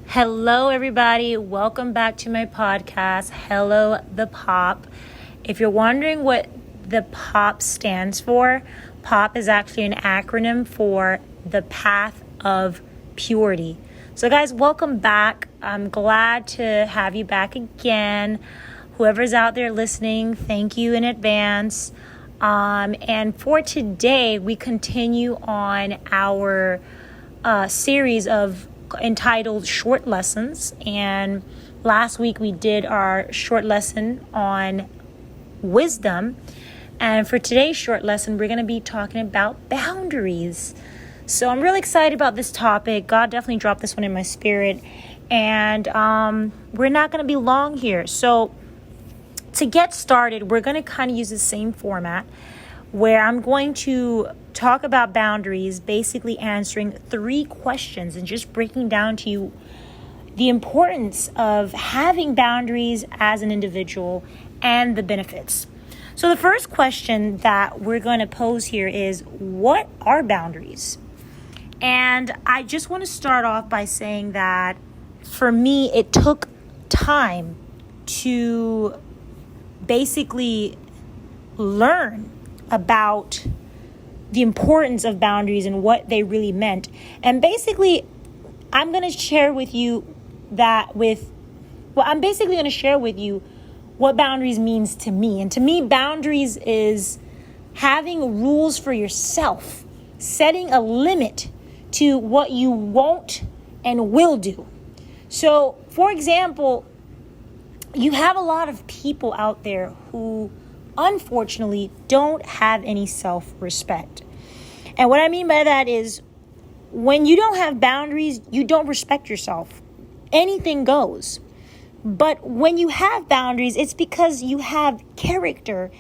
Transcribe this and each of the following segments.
Hello, everybody. Welcome back to my podcast, Hello the Pop. If you're wondering what the POP stands for, POP is actually an acronym for the Path of Purity. So, guys, welcome back. I'm glad to have you back again. Whoever's out there listening, thank you in advance. And for today, we continue on our series entitled Short Lessons. And last week we did our short lesson on wisdom. And for today's short lesson, we're going to be talking about boundaries. So I'm really excited about this topic. God definitely dropped this one in my spirit. And we're not going to be long here. So to get started, we're going to kind of use the same format where I'm going to talk about boundaries, basically answering 3 questions and just breaking down to you the importance of having boundaries as an individual and the benefits. So the first question that we're going to pose here is, what are boundaries? And I just want to start off by saying that for me, it took time to basically learn about the importance of boundaries and what they really meant. And basically, I'm going to share with you what boundaries means to me. And to me, boundaries is having rules for yourself, setting a limit to what you won't and will do. So, for example, you have a lot of people out there who unfortunately don't have any self-respect. And what I mean by that is when you don't have boundaries, you don't respect yourself. Anything goes. But when you have boundaries, it's because you have character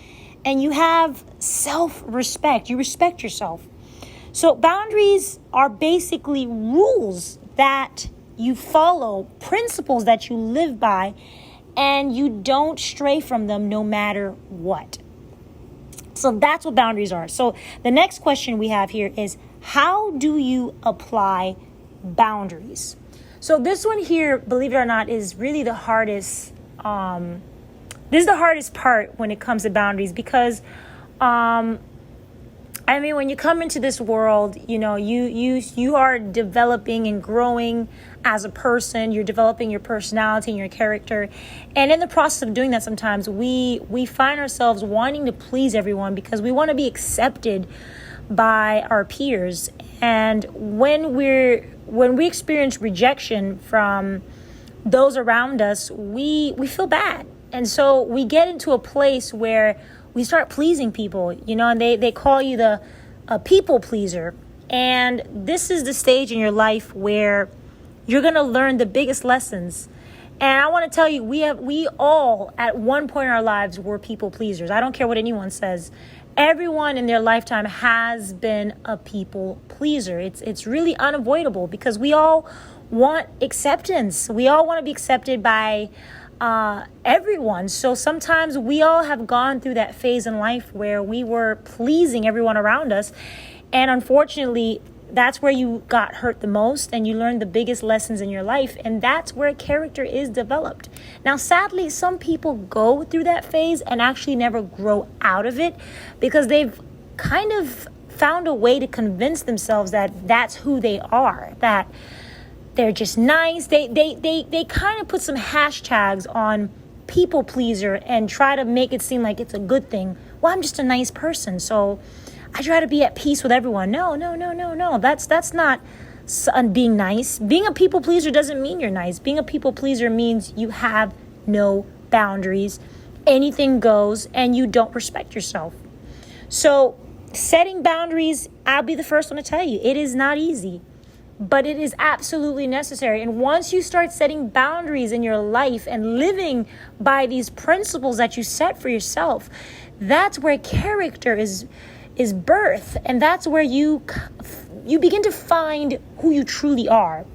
and you have self-respect. You respect yourself. So boundaries are basically rules that you follow, principles that you live by, and you don't stray from them no matter what. So that's what boundaries are. So the next question we have here is, how do you apply boundaries? So this one here, believe it or not, is really the hardest. This is the hardest part when it comes to boundaries because, when you come into this world, you are developing and growing as a person. You're developing your personality and your character. And in the process of doing that, sometimes we find ourselves wanting to please everyone because we want to be accepted by our peers. And when we experience rejection from those around us, we feel bad. And so we get into a place where we start pleasing people, and they call you a people pleaser. And this is the stage in your life where you're going to learn the biggest lessons. And I want to tell you, we all at one point in our lives were people pleasers. I don't care what anyone says. Everyone in their lifetime has been a people pleaser. It's really unavoidable because we all want acceptance. We all want to be accepted by everyone. So sometimes we all have gone through that phase in life where we were pleasing everyone around us. And unfortunately, that's where you got hurt the most and you learned the biggest lessons in your life. And that's where character is developed. Now, sadly, some people go through that phase and actually never grow out of it because they've kind of found a way to convince themselves that that's who they are, that they're just nice. They kind of put some hashtags on people pleaser and try to make it seem like it's a good thing. Well, I'm just a nice person, so I try to be at peace with everyone. No. That's not being nice. Being a people pleaser doesn't mean you're nice. Being a people pleaser means you have no boundaries. Anything goes, and you don't respect yourself. So setting boundaries, I'll be the first one to tell you, it is not easy. But it is absolutely necessary. And once you start setting boundaries in your life and living by these principles that you set for yourself, that's where character is birth. And that's where you begin to find who you truly are.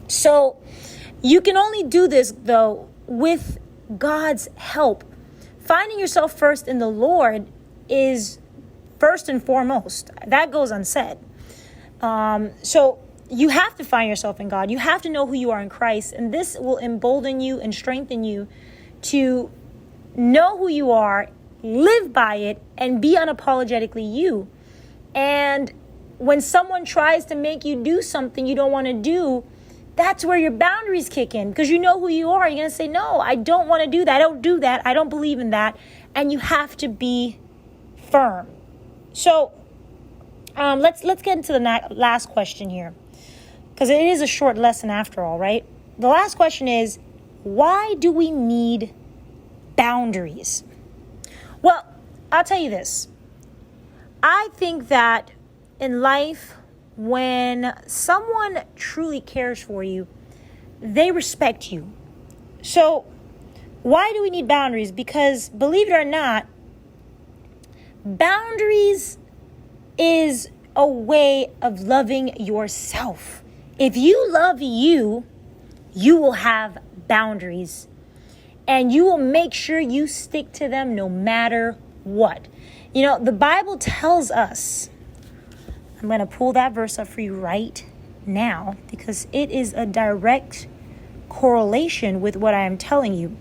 So you can only do this, though, with God's help. Finding yourself first in the Lord is first and foremost. That goes unsaid. So you have to find yourself in God. You have to know who you are in Christ. And this will embolden you and strengthen you to know who you are, live by it, and be unapologetically you. And when someone tries to make you do something you don't want to do, that's where your boundaries kick in, because you know who you are. You're going to say, no, I don't want to do that. I don't do that. I don't believe in that. And you have to be firm. So let's get into the last question here, because it is a short lesson after all, right? The last question is, why do we need boundaries? Well, I'll tell you this. I think that in life, when someone truly cares for you, they respect you. So why do we need boundaries? Because believe it or not, boundaries is a way of loving yourself. If you love you, you will have boundaries, and you will make sure you stick to them no matter what. You know, the Bible tells us, I'm going to pull that verse up for you right now, because it is a direct correlation with what I am telling you.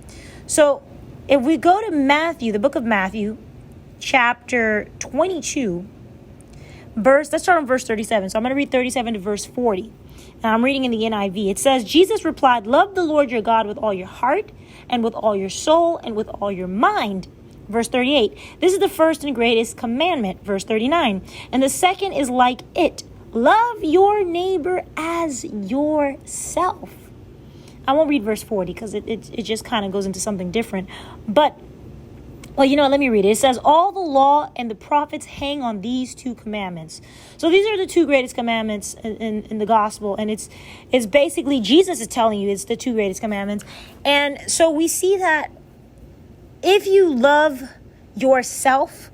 So if we go to Matthew, the book of Matthew, chapter 22, let's start on verse 37. So I'm going to read 37 to verse 40. And I'm reading in the NIV. It says, Jesus replied, love the Lord your God with all your heart and with all your soul and with all your mind. Verse 38, this is the first and greatest commandment. Verse 39, and the second is like it. Love your neighbor as yourself. I won't read verse 40 because it just kind of goes into something different. But, well, you know what, let me read it. It says, all the law and the prophets hang on these two commandments. So these are the two greatest commandments in the gospel. And it's basically, Jesus is telling you it's the two greatest commandments. And so we see that if you love yourself,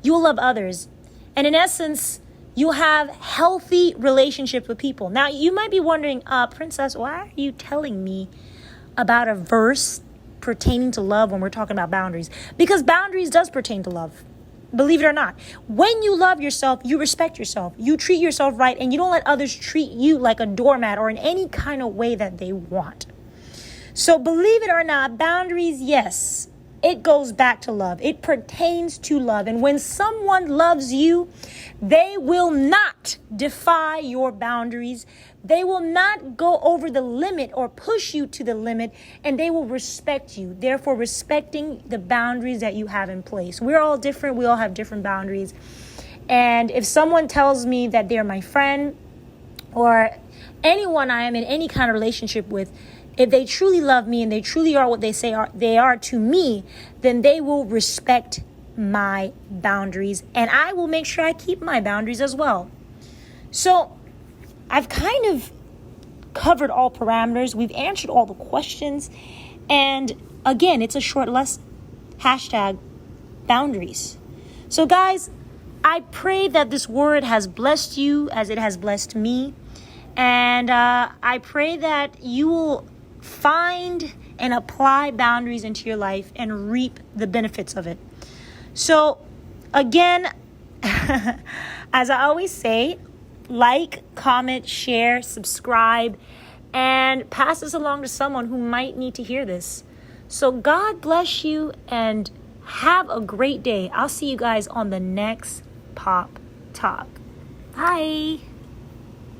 you'll love others. And in essence, you'll have healthy relationships with people. Now, you might be wondering, Princess, why are you telling me about a verse pertaining to love when we're talking about boundaries? Because boundaries does pertain to love. Believe it or not. When you love yourself, you respect yourself. You treat yourself right, and you don't let others treat you like a doormat or in any kind of way that they want. So believe it or not, boundaries, yes, it goes back to love. It pertains to love. And when someone loves you, they will not defy your boundaries. They will not go over the limit or push you to the limit, and they will respect you. Therefore, respecting the boundaries that you have in place. We're all different. We all have different boundaries. And if someone tells me that they're my friend or anyone I am in any kind of relationship with, if they truly love me and they truly are what they say they are to me, then they will respect my boundaries, and I will make sure I keep my boundaries as well. So I've kind of covered all parameters. We've answered all the questions. And again, it's a short lesson. #boundaries. So guys, I pray that this word has blessed you as it has blessed me. And I pray that you will find and apply boundaries into your life and reap the benefits of it. So again, as I always say, like, comment, share, subscribe, and pass this along to someone who might need to hear this. So God bless you and have a great day. I'll see you guys on the next Pop Talk. Bye.